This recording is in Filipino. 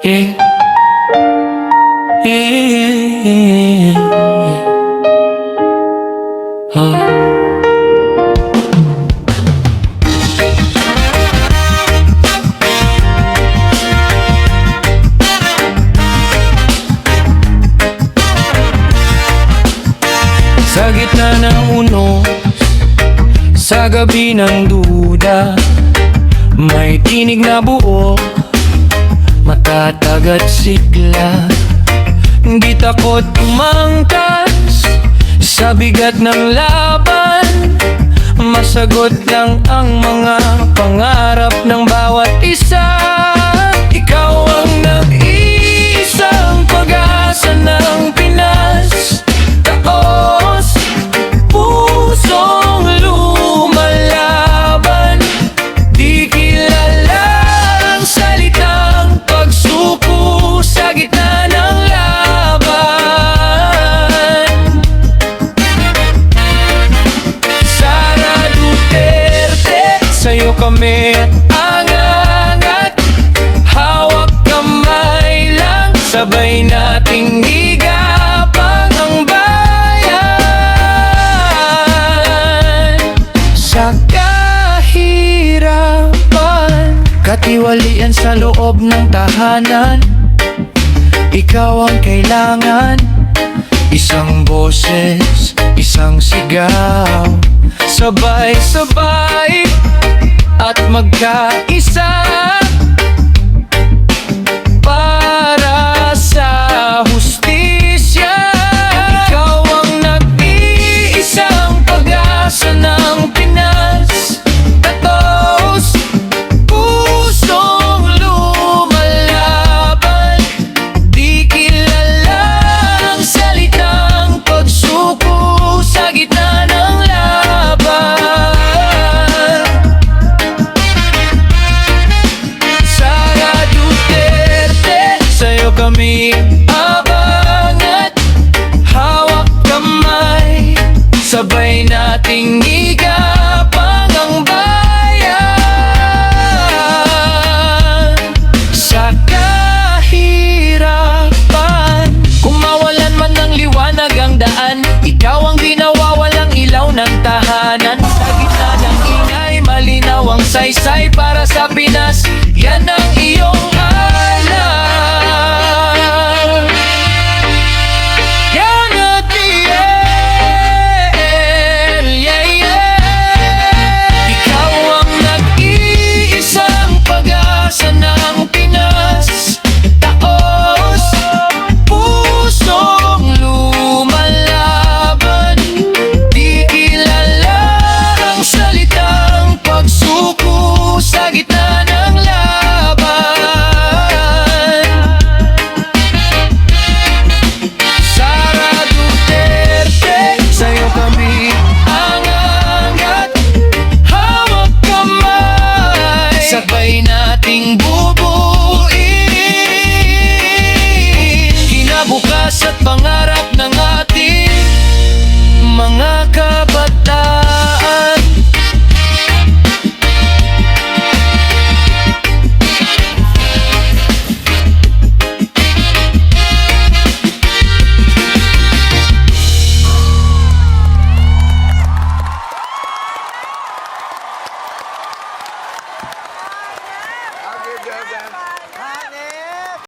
Yeah, yeah, Sa gitna ng unos, sa gabi ng duda, may tinig na buo, matatag at sigla. Di takot umangkas sa bigat ng laban, masagot lang ang mga pangarap ng bawat isa. Ikaw ang nag-iisang pag-asa ng Pinas, taos pusong lumalaban. Di kilala ang salitang pagsuko sa gitna ng laban. Sara Duterte, sa'yo kami angat-angat, hawak kamay lang, sabay nating igapang ang bayan. Sa kahirapan, katiwalian sa loob ng tahanan, ikaw ang kailangan. Isang boses, isang sigaw, sabay-sabay at magkaisa para sa hustisya. Ikaw ang nag-iisang pag-asa ng Pinas, tatos pusong lumalaban. Di kilala ang salitang pagsuko sa gitna ng laban. Sara Duterte, sa'yo kami abangat, hawak kamay, sabay nating igapang ang bayan. Sa kahirapan, kung mawalan man ng liwanag ang daan, ikaw ang di nawawalang ilaw ng tahanan. Sa gitna ng ingay, malinaw ang saysay para sa Pinas, yan ang iyong alam. Yan at yeah, yeah. Ikaw ang nag-iisang pag-asa ng Pinas, taos pusong lumalaban. Di kilala ang salitang pagsuko sa gitna ng laban. Sara Duterte, sa'yo kami angat-angat, hawak kamay, sabay nating bubuin kinabukas at pangarap ng